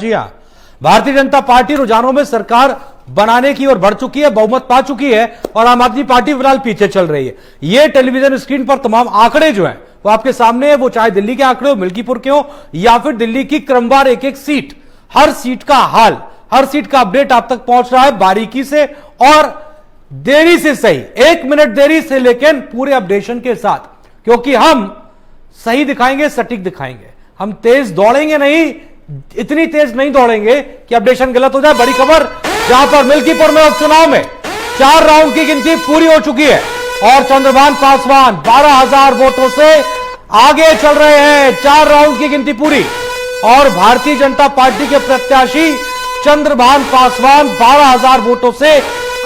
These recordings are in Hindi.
जी हाँ, भारतीय जनता पार्टी रुझानों में सरकार बनाने की ओर बढ़ चुकी है, बहुमत पा चुकी है और आम आदमी पार्टी फिलहाल पीछे चल रही है। ये टेलीविजन स्क्रीन पर तमाम आंकड़े जो हैं वो आपके सामने है, वो चाहे दिल्ली के आंकड़े हो, मिल्कीपुर के हो या फिर दिल्ली की क्रमवार एक एक सीट, हर सीट का हाल, हर सीट का अपडेट आप तक पहुंच रहा है बारीकी से और देरी से सही, 1 मिनट देरी से, लेकिन पूरे अपडेशन के साथ, क्योंकि हम सही दिखाएंगे, सटीक दिखाएंगे। हम तेज दौड़ेंगे नहीं, इतनी तेज नहीं दौड़ेंगे कि अपडेशन गलत हो जाए। बड़ी खबर, जहां पर मिल्कीपुर में उपचुनाव में 4 राउंड की गिनती पूरी हो चुकी है और चंद्रभान पासवान 12,000 वोटों से आगे चल रहे हैं। 4 राउंड की गिनती पूरी और भारतीय जनता पार्टी के प्रत्याशी चंद्रभान पासवान 12,000 वोटों से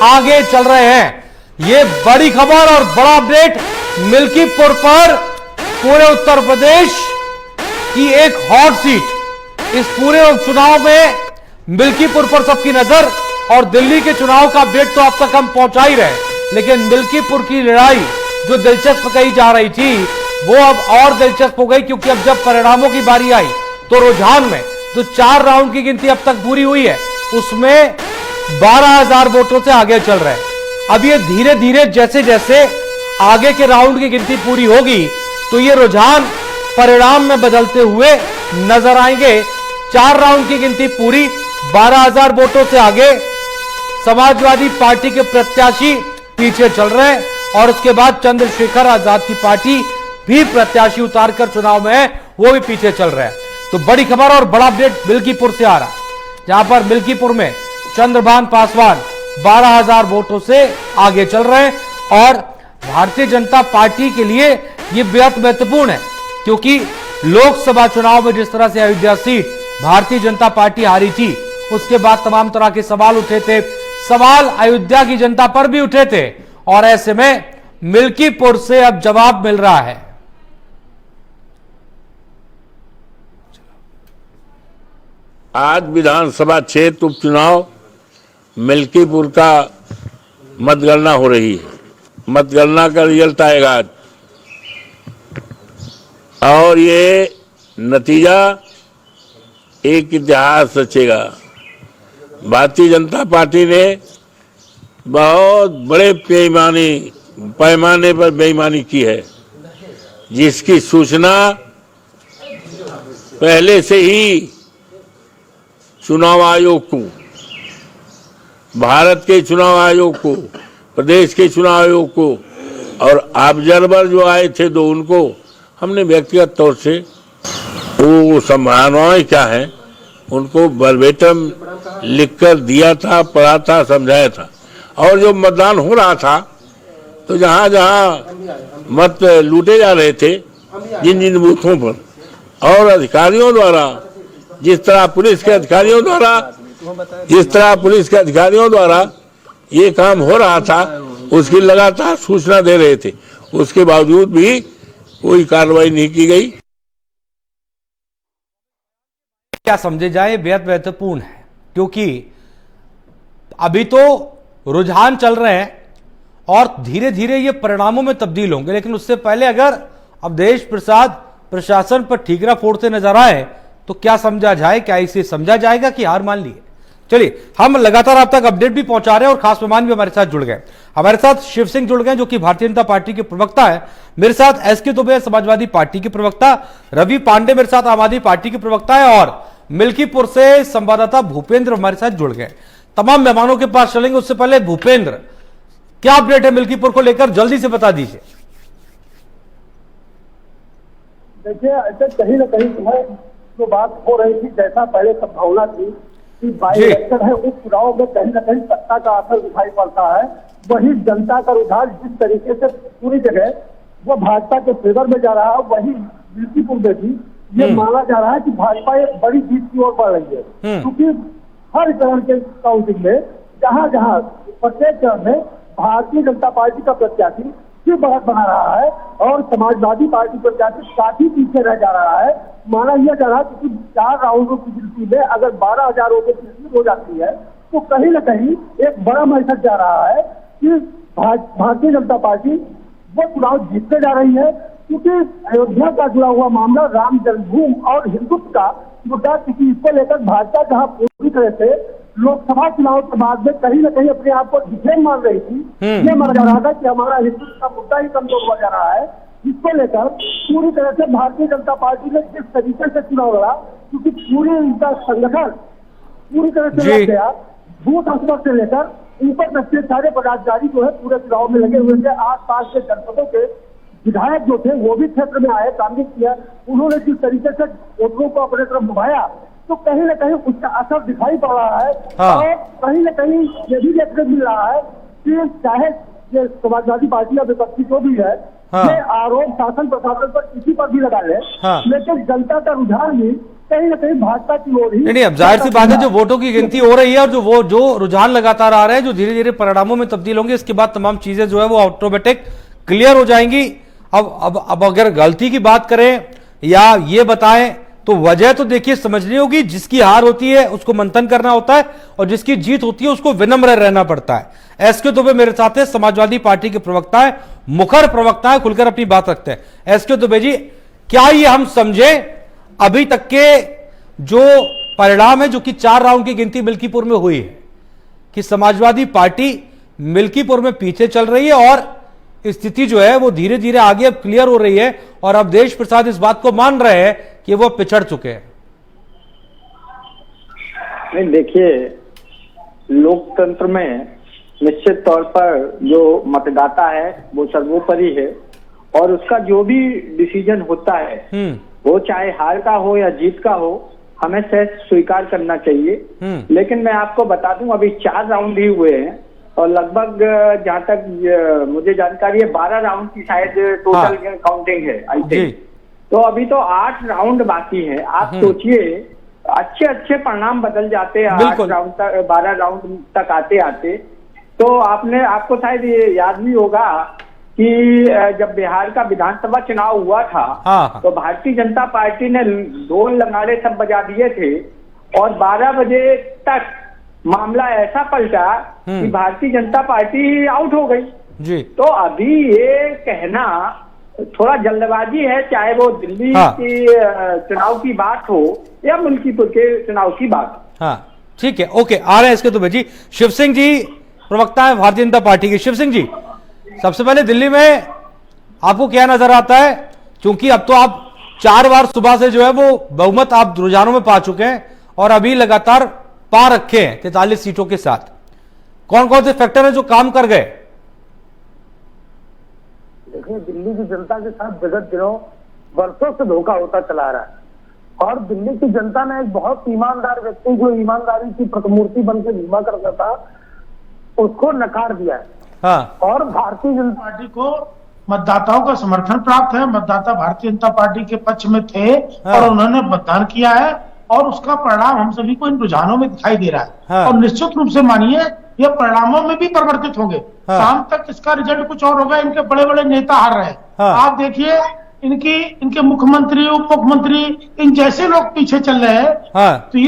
आगे चल रहे हैं। यह बड़ी खबर और बड़ा अपडेट मिल्कीपुर पर, पूरे उत्तर प्रदेश की एक हॉट सीट। इस पूरे उपचुनाव में मिल्कीपुर पर सबकी नजर और दिल्ली के चुनाव का अपडेट तो अब तक हम पहुंचा ही रहे, लेकिन मिल्कीपुर की लड़ाई जो दिलचस्प कही जा रही थी वो अब और दिलचस्प हो गई, क्योंकि अब जब परिणामों की बारी आई तो रुझान में जो 4 राउंड की गिनती अब तक पूरी हुई है उसमें 12,000 वोटों से आगे चल रहे हैं। अब ये धीरे धीरे जैसे जैसे आगे के राउंड की गिनती पूरी होगी तो ये रुझान परिणाम में बदलते हुए नजर आएंगे। 4 राउंड की गिनती पूरी, 12,000 वोटों से आगे समाजवादी पार्टी के प्रत्याशी पीछे चल रहे हैं और उसके बाद चंद्रशेखर आजाद की पार्टी भी प्रत्याशी उतारकर चुनाव में है, वो भी पीछे चल रहे हैं। तो बड़ी खबर और बड़ा अपडेट मिल्कीपुर से आ रहा, जहां पर मिल्कीपुर में चंद्रभान पासवान 12,000 वोटों से आगे चल रहे हैं और भारतीय जनता पार्टी के लिए यह बेहद महत्वपूर्ण है, क्योंकि लोकसभा चुनाव में जिस तरह से अयोध्या सीट भारतीय जनता पार्टी हारी थी, उसके बाद तमाम तरह के सवाल उठे थे, सवाल अयोध्या की जनता पर भी उठे थे और ऐसे में मिल्कीपुर से अब जवाब मिल रहा है। आज विधानसभा क्षेत्र उपचुनाव मिल्कीपुर का मतगणना हो रही है। मतगणना का रिजल्ट आएगा आज और ये नतीजा एक इतिहास रचेगा। भारतीय जनता पार्टी ने बहुत बड़े पैमाने पर बेईमानी की है, जिसकी सूचना पहले से ही चुनाव आयोग को, भारत के चुनाव आयोग को, प्रदेश के चुनाव आयोग को और ऑब्जर्वर जो आए थे दो, उनको हमने व्यक्तिगत तौर से वो संभावनाएं क्या हैं उनको वर्बेटम लिखकर दिया था, पढ़ा था, समझाया था। और जो मतदान हो रहा था तो जहां जहां मत लूटे जा रहे थे जिन जिन बूथों पर, और अधिकारियों द्वारा जिस तरह पुलिस के अधिकारियों द्वारा ये काम हो रहा था उसकी लगातार सूचना दे रहे थे, उसके बावजूद भी कोई कार्रवाई नहीं की गई। क्या समझे जाए बेहद महत्वपूर्ण है, क्योंकि अभी तो रुझान चल रहे हैं और धीरे धीरे ये परिणामों में तब्दील होंगे, लेकिन उससे पहले अगर अवधेश प्रसाद प्रशासन पर ठीकरा फोड़ते नजर आए तो क्या समझा जाए, क्या इसे समझा जाएगा कि हार मान ली है? चलिए, हम लगातार आप तक अपडेट भी पहुंचा रहे हैं और खास मेहमान भी हमारे साथ जुड़ गए। हमारे साथ शिव सिंह जुड़ गए जो कि भारतीय जनता पार्टी के प्रवक्ता है, मेरे साथ एसके दुबे समाजवादी पार्टी के प्रवक्ता, रवि पांडे मेरे साथ आम आदमी पार्टी के प्रवक्ता है और मिल्कीपुर से संवाददाता भूपेंद्र हमारे साथ जुड़ गए। तमाम मेहमानों के पास चलेंगे, उससे पहले भूपेंद्र, क्या अपडेट है मिल्कीपुर को लेकर, जल्दी से बता दीजिए। देखिए, ऐसे कहीं ना कहीं जो है जो बात हो रही थी, जैसा पहले संभावना थी कि बाई इलेक्शन है, उस चुनाव में कहीं ना कहीं सत्ता का असर दिखाई पड़ता है, वही जनता का रुझान जिस तरीके से पूरी जगह वो भाजपा के फेवर में जा रहा है, वही मिल्कीपुर में भी ये माना जा रहा है कि भाजपा एक बड़ी जीत की ओर बढ़ रही है, क्योंकि हर चरण के काउंटिंग में जहां जहां प्रत्येक चरण में भारतीय जनता पार्टी का प्रत्याशी सिर्फ बढ़त बना रहा है और समाजवादी पार्टी प्रत्याशी काफी पीछे रह जा रहा है। माना यह जा रहा है कि 4 राउंडों की गिनती में अगर 12,000 वोटें हो जाती है तो कहीं न कहीं एक बड़ा मैसेज जा रहा है कि भारतीय जनता पार्टी वो चुनाव जीतने जा रही है, क्योंकि अयोध्या का जुड़ा हुआ मामला, राम जन्मभूमि और हिंदुत्व का मुद्दा, क्योंकि इसको लेकर भाजपा जहाँ पूरी तरह से लोकसभा चुनाव के बाद में कहीं न कहीं अपने आप को डिफेंड मान रही थी, ये माना जा रहा था कि हमारा हिंदुत्व का मुद्दा ही कमजोर हुआ जा रहा है, जिसको लेकर पूरी तरह से भारतीय जनता पार्टी ने जिस तरीके से चुनाव लड़ा, क्योंकि पूरे इनका संगठन पूरी तरह से लग गया, बूथ स्तर से लेकर ऊपर तक के सारे पदाधिकारी जो है पूरे चुनाव में लगे हुए थे। आसपास के जनपदों के विधायक जो थे वो भी क्षेत्र में आए, काम भी किया, उन्होंने जिस तरीके से वोटरों को अपने तरफ घुमाया, तो कहीं न कहीं उसका असर दिखाई पड़ रहा है। और कहीं न कहीं ये भी देखने मिल रहा है कि चाहे ये समाजवादी पार्टी या विपक्षी जो भी है, ये आरोप शासन प्रशासन पर किसी पर भी लगा ले, लेकिन जनता का रुझान भी कहीं न कहीं भाजपा की ओर ही। नहीं, अब जाहिर सी बात है, जो वोटों की गिनती हो रही है और जो रुझान लगातार आ रहे हैं, जो धीरे धीरे परिणामों में तब्दील होंगे, इसके बाद तमाम चीजें जो है वो ऑटोमेटिक क्लियर हो जाएंगी। अब अगर गलती की बात करें या ये बताएं, तो वजह तो देखिए समझनी होगी। जिसकी हार होती है उसको मंथन करना होता है और जिसकी जीत होती है उसको विनम्र रहना पड़ता है। एसके दुबे मेरे साथ है, समाजवादी पार्टी के प्रवक्ता है, मुखर प्रवक्ता है, खुलकर अपनी बात रखते हैं। एसके दुबे जी, क्या ये हम समझे अभी तक के जो परिणाम है, जो कि 4 राउंड की गिनती मिल्कीपुर में हुई है, कि समाजवादी पार्टी मिल्कीपुर में पीछे चल रही है और स्थिति जो है वो धीरे धीरे आगे अब क्लियर हो रही है और अब देश प्रसाद इस बात को मान रहे हैं कि वो पिछड़ चुके हैं? नहीं, देखिए, लोकतंत्र में निश्चित तौर पर जो मतदाता है वो सर्वोपरि है और उसका जो भी डिसीजन होता है वो चाहे हार का हो या जीत का हो, हमें सहज स्वीकार करना चाहिए। लेकिन मैं आपको बता दूं, अभी 4 राउंड ही हुए हैं और लगभग जहां तक मुझे जानकारी है 12 राउंड की शायद टोटल काउंटिंग है, आई थिंक। तो अभी तो 8 राउंड बाकी है। आप सोचिए, अच्छे परिणाम बदल जाते हैं 8 राउंड तक, 12 राउंड तक आते आते। तो आपको शायद ये याद भी होगा कि जब बिहार का विधानसभा चुनाव हुआ था, तो भारतीय जनता पार्टी ने ढोल नगाड़े सब बजा दिए थे और 12 बजे तक मामला ऐसा पलटा कि भारतीय जनता पार्टी आउट हो गई जी। तो अभी ये कहना थोड़ा जल्दबाजी है, चाहे वो दिल्ली की चुनाव की बात हो या मुल्कीपुर के चुनाव की बात। हाँ, ठीक है, ओके, आ रहे हैं इसके दुबे जी। शिव सिंह जी प्रवक्ता है भारतीय जनता पार्टी के। शिव सिंह जी, सबसे पहले दिल्ली में आपको क्या नजर आता है, क्योंकि अब तो आप 4 बार सुबह से जो है वो बहुमत आप रुझानों में पा चुके हैं और अभी लगातार पा रखे हैं 43 सीटों के साथ। कौन कौन से फैक्टर है जो काम कर गए? देखिए, दिल्ली की जनता के साथ विगत दिनों वर्षों से धोखा होता चला रहा है और दिल्ली की जनता ने एक बहुत ईमानदार व्यक्ति जो ईमानदारी की प्रतिमूर्ति बनकर घूमा करता था, उसको नकार दिया है। और भारतीय जनता पार्टी को मतदाताओं का समर्थन प्राप्त है। मतदाता भारतीय जनता पार्टी के पक्ष में थे और उन्होंने मतदान किया है और उसका परिणाम हम सभी को इन रुझानों में दिखाई दे रहा है। और निश्चित रूप से मानिए, ये परिणामों में भी परिवर्तित होंगे। शाम तक इसका रिजल्ट कुछ और होगा। इनके बड़े बड़े नेता हार रहे हैं। आप देखिए, इनके मुख्यमंत्री, उप मुख्यमंत्री, इन जैसे लोग पीछे चल रहे हैं। तो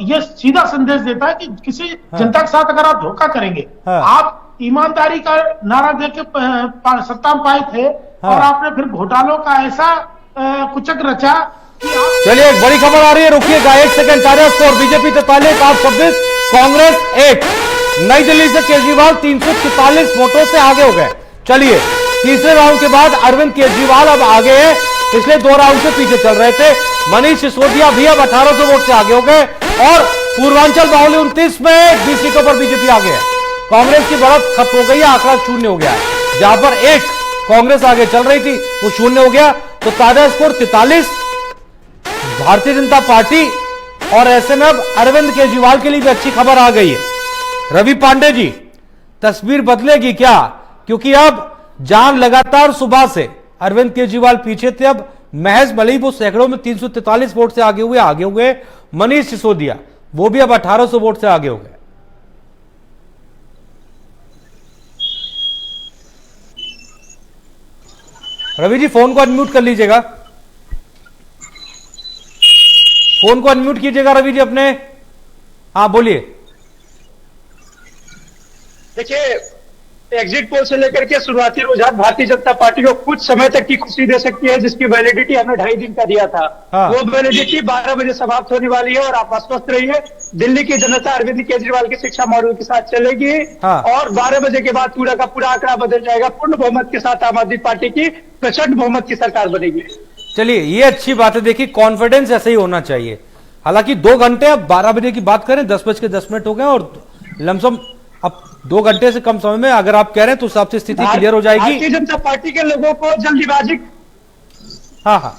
ये सीधा संदेश देता है कि किसी जनता के साथ अगर आप धोखा करेंगे, आप ईमानदारी का नारा देके सत्ता में पाए थे और आपने फिर घोटालों का ऐसा कुचक रचा कि चलिए, एक बड़ी खबर आ रही है, रुकिएगा 1 सेकंड। ताजा स्कोर, बीजेपी 43, आप 26, कांग्रेस 1। नई दिल्ली से केजरीवाल 344 वोटों से आगे हो गए। चलिए, तीसरे राउंड के बाद अरविंद केजरीवाल अब आगे हैं। पिछले 2 राउंड से पीछे चल रहे थे। मनीष सिसोदिया भी अब 1800 वोट से आगे हो गए और पूर्वांचल बाहुल्य 29 में 20 सीटों पर बीजेपी आगे है। कांग्रेस की बढ़त खत्म हो गई है, आंकड़ा 0 हो गया है। जहां पर 1 कांग्रेस आगे चल रही थी वो 0 हो गया। तो ताजा स्कोर 43 भारतीय जनता पार्टी और ऐसे में अब अरविंद केजरीवाल के लिए भी अच्छी खबर आ गई है। रवि पांडे जी, तस्वीर बदलेगी क्या? क्योंकि अब जहां लगातार सुबह से अरविंद केजरीवाल पीछे थे, अब महज भले ही वो सैकड़ों में 343 वोट से आगे हुए। मनीष सिसोदिया वो भी अब 1800 वोट से आगे हो गए। रवि जी, फोन को अनम्यूट कर लीजिएगा। फोन को अनम्यूट कीजिएगा रवि जी अपने। हाँ, बोलिए। देखिए, एग्जिट पोल से लेकर के शुरुआती रुझान भारतीय जनता पार्टी को कुछ समय तक की खुशी दे सकती है, जिसकी वैलिडिटी हमने 2.5 दिन का दिया था। हाँ। वो वैलिडिटी 12 बजे समाप्त होने वाली है और आप आश्वस्त रहिए, दिल्ली की जनता अरविंद केजरीवाल की शिक्षा मॉडल के साथ चलेगी। हाँ। और 12 बजे के बाद पूरा का पूरा आंकड़ा बदल जाएगा, पूर्ण बहुमत के साथ आम आदमी पार्टी की प्रचंड बहुमत की सरकार बनेगी। चलिए, ये अच्छी बात है। देखिए, कॉन्फिडेंस ऐसे ही होना चाहिए। हालांकि 2 घंटे, अब 12 बजे की बात करें, 10:10 हो गए और लमसम अब 2 घंटे से कम समय में अगर आप कह रहे हैं तो हिसाब से स्थिति क्लियर हो जाएगी। भारतीय जनता पार्टी के लोगों को जल्दीबाजी, हाँ,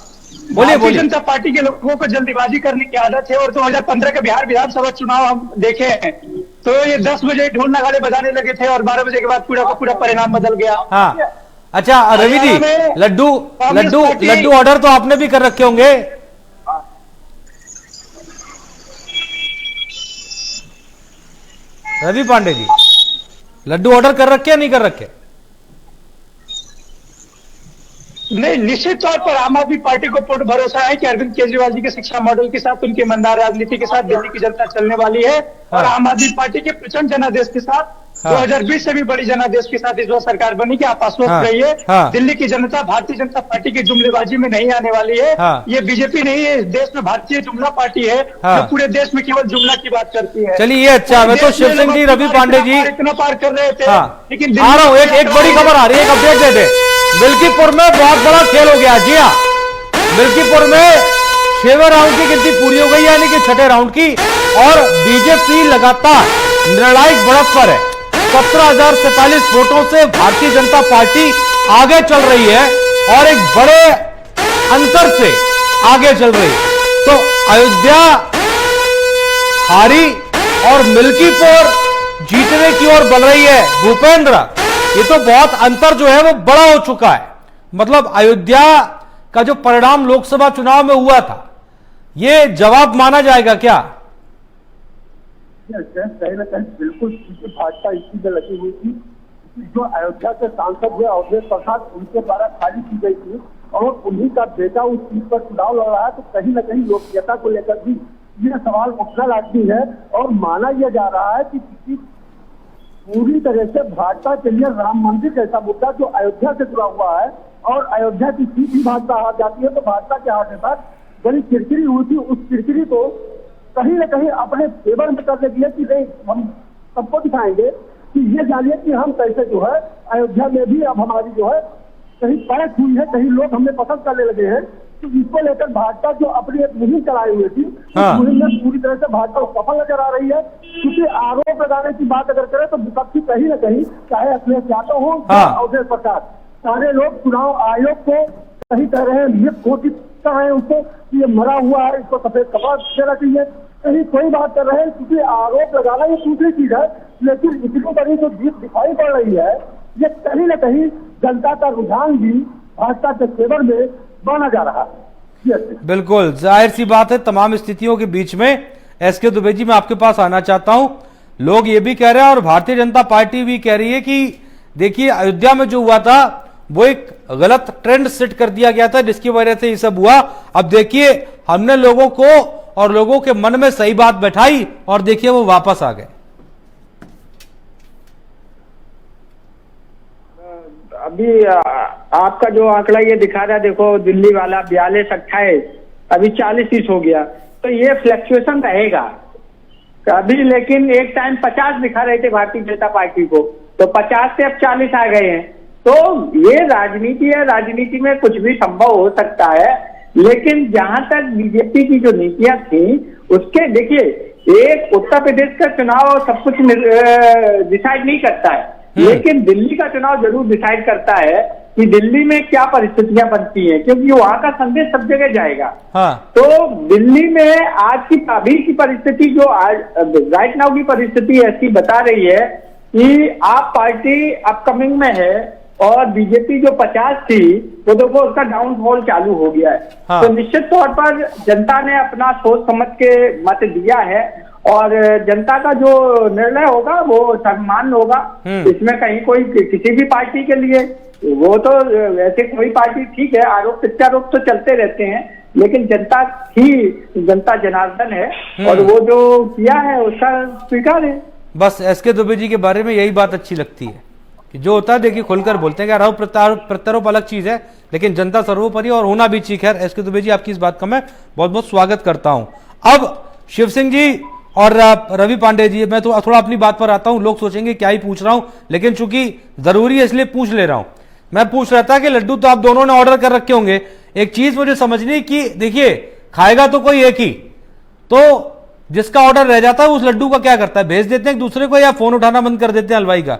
बोलिए। भारतीय जनता पार्टी के लोगों को जल्दीबाजी करने की आदत है और 2015 के बिहार विधानसभा चुनाव हम देखे हैं, तो ये 10 बजे ढोल नगाड़े बजाने लगे थे और 12 बजे के बाद पूरा का पूरा परिणाम बदल गया। हाँ, अच्छा रवि जी, लड्डू ऑर्डर तो आपने भी कर रखे होंगे। रवि पांडे जी, लड्डू ऑर्डर कर रखे या नहीं कर रखे? नहीं, निश्चित तौर पर आम आदमी पार्टी को पूर्ण भरोसा है कि अरविंद केजरीवाल जी के शिक्षा मॉडल के साथ, उनकी ईमानदार राजनीति के साथ दिल्ली की जनता चलने वाली है। और आम आदमी पार्टी के प्रचंड जनादेश के साथ 2020 से भी बड़ी जनादेश के साथ इस बार सरकार बनी कि आप आश्वस्त रहिए, दिल्ली की जनता भारतीय जनता पार्टी की जुमलेबाजी में नहीं आने वाली है। ये बीजेपी नहीं है, इस देश में भारतीय जुमला पार्टी है जो पूरे देश में केवल जुमला की बात करती है। चलिए, ये अच्छा। मैं तो शिव सिंह जी, रवि पांडे जी इतना पार कर रहे थे, लेकिन आ रहा हूँ, एक बड़ी खबर आ रही है, एक अपडेट दे दे। मिल्कीपुर में बहुत बड़ा खेल हो गया। जी हाँ, मिल्कीपुर में 6वें राउंड की गिनती पूरी हो गई, यानी कि 6ठे राउंड की, और बीजेपी लगातार निर्णायक बढ़त पर है। 17,047 वोटों से भारतीय जनता पार्टी आगे चल रही है और एक बड़े अंतर से आगे चल रही है। तो अयोध्या हारी और मिल्कीपुर जीतने की ओर बढ़ रही है। भूपेंद्र, ये तो बहुत अंतर जो है वो बड़ा हो चुका है। मतलब अयोध्या का जो परिणाम लोकसभा चुनाव में हुआ था, ये जवाब माना जाएगा क्या? कहीं ना कहीं बिल्कुल भाजपा इसी में लगी हुई थी। जो अयोध्या के सांसद हुए अवधेश प्रसाद, उनके द्वारा खाली की गई थी और उन्हीं का बेटा उस सीट पर चुनाव लड़ रहा है, तो कहीं ना कहीं लोकप्रियता को लेकर भी ये सवाल उठना लाजमी है। और माना यह जा रहा है कि किसी पूरी तरह से भाजपा के लिए राम मंदिर जैसा मुद्दा जो अयोध्या से जुड़ा हुआ है और अयोध्या की सीट भी भाजपा हार जाती है, तो भाजपा के हारने पर बड़ी किरकिरी हुई थी। उस किरकिरी को कहीं न कहीं अपने फेवर में करने के लिए कि नहीं, हम सबको दिखाएंगे कि ये जानिए कि हम कैसे जो है अयोध्या में भी अब हमारी जो है कहीं परख हुई है, कहीं लोग हमें पसंद करने लगे हैं। तो इसको लेकर भाजपा जो अपनी एक मुहिम चलाई हुई थी, उस मुहिम में पूरी तरह से भाजपा सफल नजर आ रही है। क्योंकि आरोप लगाने की बात अगर करें तो विपक्षी कहीं न कहीं, चाहे अखिलेश यादव हो या अवधेश प्रसाद, सारे लोग चुनाव आयोग को कहीं कह रहे हैं, ये घोषित कर रहे हैं उसको कि ये मरा हुआ है, इसको सफेद कपड़ा देना चाहिए, कहीं कोई बात कर रहे हैं। क्योंकि आरोप लगाना ये दूसरी चीज है, लेकिन इतनी बड़ी जो जीत दिखाई पड़ रही है, ये कहीं न कहीं जनता का रुझान भी भाजपा के फेवर में बना जा रहा है। बिल्कुल जाहिर सी बात है। तमाम स्थितियों के बीच में एसके दुबे जी, मैं आपके पास आना चाहता हूं। लोग ये भी कह रहे हैं और भारतीय जनता पार्टी भी कह रही है कि देखिए, अयोध्या में जो हुआ था वो एक गलत ट्रेंड सेट कर दिया गया था, जिसकी वजह से ये सब हुआ। अब देखिए, हमने लोगों को और लोगों के मन में सही बात बैठाई और देखिए वो वापस आ गए। अभी आपका जो आंकड़ा ये दिखा रहा है, देखो दिल्ली वाला 42-28, अभी 40 हो गया, तो ये फ्लक्चुएशन रहेगा अभी। लेकिन एक टाइम 50 दिखा रहे थे भारतीय जनता पार्टी को, तो 50 से अब 40 आ गए हैं। तो ये राजनीति है, राजनीति में कुछ भी संभव हो सकता है। लेकिन जहां तक बीजेपी की जो नीतियां थी उसके, देखिए, एक उत्तर प्रदेश का चुनाव सब कुछ डिसाइड नहीं करता है, लेकिन दिल्ली का चुनाव जरूर डिसाइड करता है कि दिल्ली में क्या परिस्थितियां बनती हैं, क्योंकि वहां का संदेश सब जगह जाएगा। तो दिल्ली में आज की अभी की परिस्थिति, जो आज राइट नाउ की परिस्थिति ऐसी बता रही है कि आप पार्टी अपकमिंग में है और बीजेपी जो 50 थी वो देखो उसका डाउनफॉल चालू हो गया है। तो निश्चित तौर पर जनता ने अपना सोच समझ के मत दिया है और जनता का जो निर्णय होगा वो सम्मान होगा। इसमें कहीं कोई किसी भी पार्टी के लिए, वो तो वैसे कोई पार्टी ठीक है, आरोप प्रत्यारोप तो चलते रहते हैं, लेकिन जनता ही जनता जनार्दन है और वो जो किया है उसका स्वीकार है। बस एसके दुबे जी के बारे में यही बात अच्छी लगती है। कि जो होता है देखिए खुलकर बोलते हैं कि आरोप प्रत्यारोप अलग चीज है, लेकिन जनता सर्वोपरि और होना भी चाहिए। खैर एसके दुबे जी, आपकी इस बात का मैं बहुत बहुत स्वागत करता हूं। अब शिव सिंह जी और रवि पांडे जी, मैं तो थोड़ा अपनी बात पर आता हूं। लोग सोचेंगे क्या ही पूछ रहा हूं, लेकिन चूंकि जरूरी है इसलिए पूछ ले रहा हूं। मैं पूछ रहा था कि लड्डू तो आप दोनों ने ऑर्डर कर रखे होंगे, एक चीज मुझे समझनी कि देखिए खाएगा तो कोई एक ही, तो जिसका ऑर्डर रह जाता है उस लड्डू का क्या करता है, भेज देते हैं एक दूसरे को या फोन उठाना बंद कर देते हैं हलवाई का?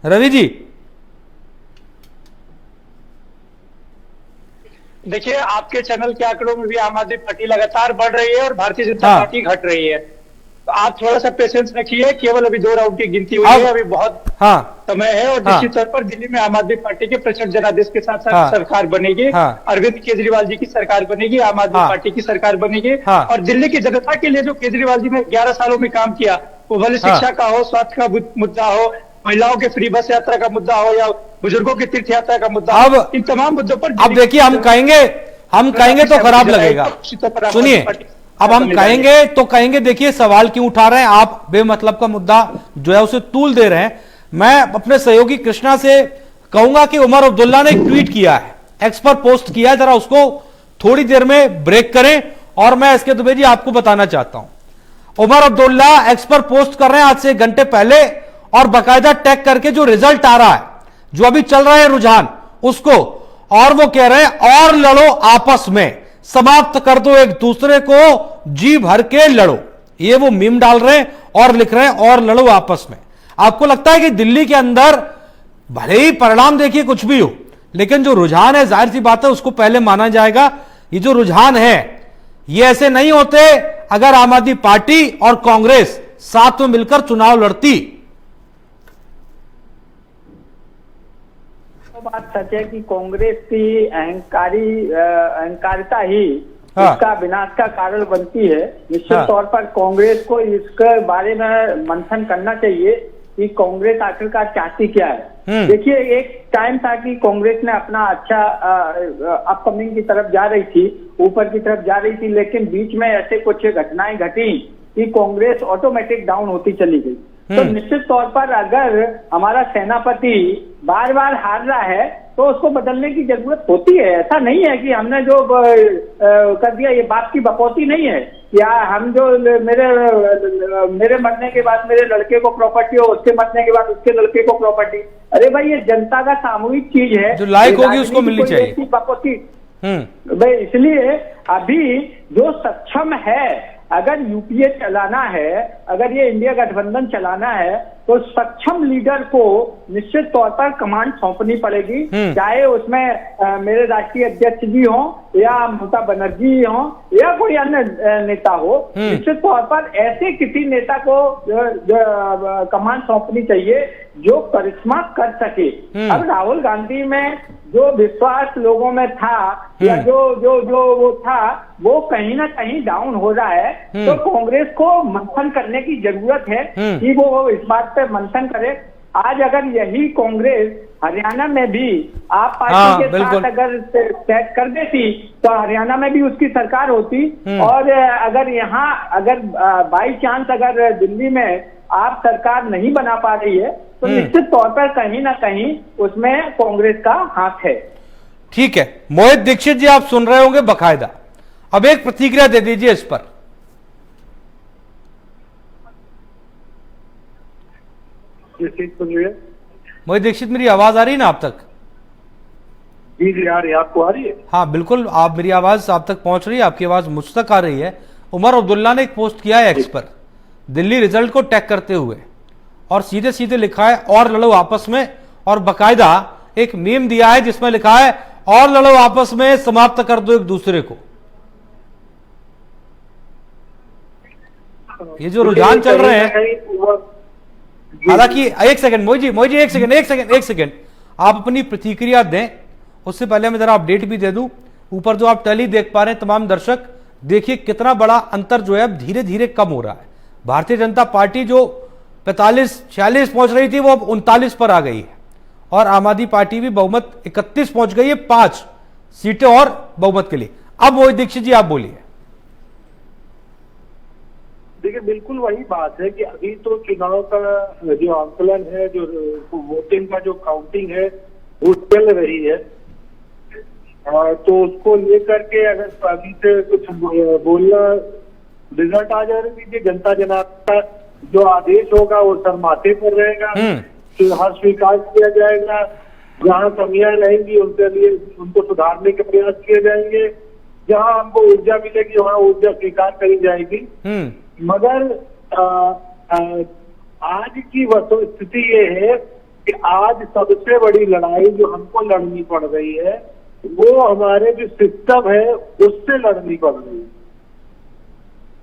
रवि जी देखिए, आपके चैनल के आंकड़ों में भी आम आदमी पार्टी लगातार बढ़ रही है और भारतीय जनता पार्टी घट रही है। तो आप थोड़ा सा पेशेंस रखिए, केवल अभी 2 राउंड की गिनती हुई है, अभी बहुत समय है। और निश्चित तौर पर दिल्ली में आम आदमी पार्टी के प्रचंड जनादेश के साथ साथ सरकार बनेगी। अरविंद केजरीवाल जी की सरकार बनेगी, आम आदमी पार्टी की सरकार बनेगी। और दिल्ली की जनता के लिए जो केजरीवाल जी ने 11 सालों में काम किया, वो भले शिक्षा का हो, स्वास्थ्य का मुद्दा हो, महिलाओं के फ्री बस यात्रा का मुद्दा हो या बुजुर्गों की तीर्थ यात्रा का मुद्दा हो, इन तमाम मुद्दों पर अब देखिए हम कहेंगे तो खराब लगेगा। सुनिए, अब हम कहेंगे देखिए सवाल क्यों उठा रहे हैं आप, बेमतलब का मुद्दा जो है उसे तूल दे रहे हैं। मैं अपने सहयोगी कृष्णा से कहूंगा कि उमर अब्दुल्ला ने एक ट्वीट किया है, एक्स पर पोस्ट किया है, जरा उसको थोड़ी देर में ब्रेक करें और मैं एसके दुबे जी आपको बताना चाहता हूं। उमर अब्दुल्ला एक्स पर पोस्ट कर रहे हैं आज से 1 घंटे पहले और बाकायदा टैग करके जो रिजल्ट आ रहा है, जो अभी चल रहा है रुझान उसको, और वो कह रहे हैं और लड़ो आपस में, समाप्त कर दो एक दूसरे को, जी भर के लड़ो। ये वो मीम डाल रहे हैं और लिख रहे हैं और लड़ो आपस में। आपको लगता है कि दिल्ली के अंदर भले ही परिणाम देखिए कुछ भी हो, लेकिन जो रुझान है जाहिर सी बात है उसको पहले माना जाएगा। ये जो रुझान है ये ऐसे नहीं होते अगर आम आदमी पार्टी और कांग्रेस साथ में मिलकर चुनाव लड़ती। बात सच है कि कांग्रेस की अहंकारिता ही इसका विनाश का कारण बनती है। निश्चित तौर पर कांग्रेस को इसके बारे में मंथन करना चाहिए कि कांग्रेस आखिरकार चाहती क्या है। देखिए, एक टाइम था कि कांग्रेस ने अपना अच्छा अपकमिंग की तरफ जा रही थी, ऊपर की तरफ जा रही थी, लेकिन बीच में ऐसे कुछ घटनाएं घटी कि कांग्रेस ऑटोमेटिक डाउन होती चली गई। तो निश्चित तौर पर अगर हमारा सेनापति बार बार हार रहा है तो उसको बदलने की जरूरत होती है। ऐसा नहीं है कि हमने जो कर दिया ये बात की बकौती नहीं है, या हम जो मेरे मरने के बाद मेरे लड़के को प्रॉपर्टी हो, उसके मरने के बाद उसके लड़के को प्रॉपर्टी। अरे भाई, ये जनता का सामूहिक चीज है, जो लायक होगी उसको मिलनी चाहिए। बकौती भाई, इसलिए अभी जो सक्षम है, अगर यूपीए चलाना है, अगर ये इंडिया गठबंधन चलाना है, तो सक्षम लीडर को निश्चित तौर पर कमांड सौंपनी पड़ेगी। चाहे उसमें मेरे राष्ट्रीय अध्यक्ष जी हों या ममता बनर्जी हों या कोई अन्य नेता हो, निश्चित तौर पर ऐसे किसी नेता को कमांड सौंपनी चाहिए जो करिश्मा कर सके। अब राहुल गांधी में जो विश्वास लोगों में था या जो वो था, वो कहीं ना कहीं डाउन हो रहा है। तो कांग्रेस को मंथन करने की जरूरत है कि वो इस बात पे मंथन करे। आज अगर यही कांग्रेस हरियाणा में भी आप पार्टी के साथ अगर सेट कर देती तो हरियाणा में भी उसकी सरकार होती। और अगर यहाँ अगर बाई चांस अगर दिल्ली में आप सरकार नहीं बना पा रही है तो निश्चित तौर पर कहीं ना कहीं उसमें कांग्रेस का हाथ है। ठीक है, मोहित दीक्षित जी आप सुन रहे होंगे बकायदा, अब एक प्रतिक्रिया दे दीजिए इस पर। मोहित दीक्षित, मेरी आवाज आ रही है ना आप तक? जी आ रही है, आपको आ रही है? हाँ बिल्कुल, आप मेरी आवाज आप तक पहुंच रही है, आपकी आवाज मुझ तक आ रही है। उमर अब्दुल्ला ने एक पोस्ट किया है एक्स पर दिल्ली रिजल्ट को टैग करते हुए और सीधे सीधे लिखा है और लड़ो आपस में, और बकायदा एक मीम दिया है जिसमें लिखा है और लड़ो आपस में, समाप्त कर दो एक दूसरे को। ये जो रुझान चल रहे हैं, हालांकि एक सेकंड मोहित जी एक सेकंड आप अपनी प्रतिक्रिया दें, उससे पहले मैं जरा अपडेट भी दे दूं। ऊपर जो आप टैली देख पा रहे हैं तमाम दर्शक, देखिए कितना बड़ा अंतर जो है अब धीरे धीरे कम हो रहा है। भारतीय जनता पार्टी जो 45-46 पहुंच रही थी वो अब 39 पर आ गई है, और आम आदमी पार्टी भी बहुमत 31 पहुंच गई है, 5 सीटें और बहुमत के लिए। अब मोहित दीक्षित जी आप बोलिए। देखिए बिल्कुल वही बात है कि अभी तो चुनाव का जो आंकलन है, जो वोटिंग का जो काउंटिंग है वो चल रही है। तो उसको लेकर के अगर अभी से कुछ बोलना, रिजल्ट आ जाने दीजिए, जनता जनार्दन का जो आदेश होगा वो सर माथे पर रहेगा, हर स्वीकार किया जाएगा। जहाँ कमियां रहेंगी उनके लिए उनको सुधारने के प्रयास किए जाएंगे। जहाँ हमको ऊर्जा मिलेगी वहाँ ऊर्जा स्वीकार करी जाएगी। मगर आज की वस्तुस्थिति ये है कि आज सबसे बड़ी लड़ाई जो हमको लड़नी पड़ रही है वो हमारे जो सिस्टम है उससे लड़नी पड़ रही है।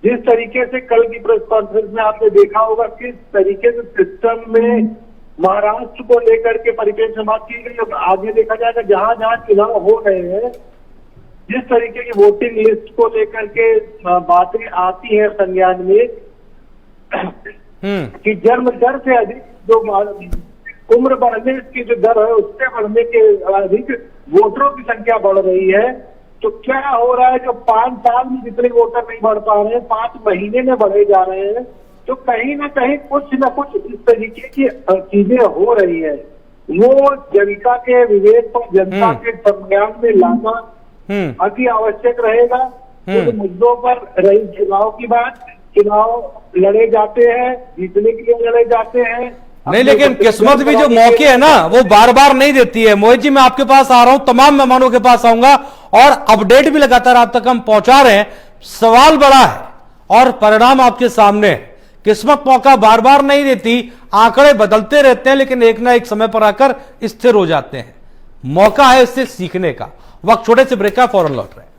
जिस तरीके से कल की प्रेस कॉन्फ्रेंस में आपने देखा होगा किस तरीके से सिस्टम में महाराष्ट्र को लेकर के परिप्रेक्ष्य बात की गई, और आगे देखा जाएगा जहां जहां चुनाव हो रहे हैं जिस तरीके की वोटिंग लिस्ट को लेकर के बातें आती है संज्ञान में कि जन्म दर से अधिक जो उम्र बढ़ने की जो दर है उससे बढ़ने के अधिक वोटरों की संख्या बढ़ रही है। तो क्या हो रहा है, जो 5 साल में जितने वोटर नहीं बढ़ पा रहे हैं 5 महीने में बढ़े जा रहे हैं। तो कहीं ना कहीं कुछ न कुछ इस तरीके की चीजें हो रही है। वो जनता के विवेक पर, जनता के संज्ञान में लाना अति आवश्यक रहेगा। कुछ मुद्दों पर रही चुनाव की बात, चुनाव लड़े जाते हैं, जीतने के लिए लड़े जाते हैं। नहीं, लेकिन किस्मत भी जो मौके है ना वो बार बार नहीं देती है। मोहित जी, मैं आपके पास आ रहा हूं, तमाम मेहमानों के पास आऊंगा और अपडेट भी लगातार आप तक हम पहुंचा रहे हैं। सवाल बड़ा है और परिणाम आपके सामने है। किस्मत मौका बार बार नहीं देती, आंकड़े बदलते रहते हैं लेकिन एक ना एक समय पर आकर स्थिर हो जाते हैं। मौका है इससे सीखने का। वक्त छोटे से ब्रेक का, फौरन लौट रहे हैं।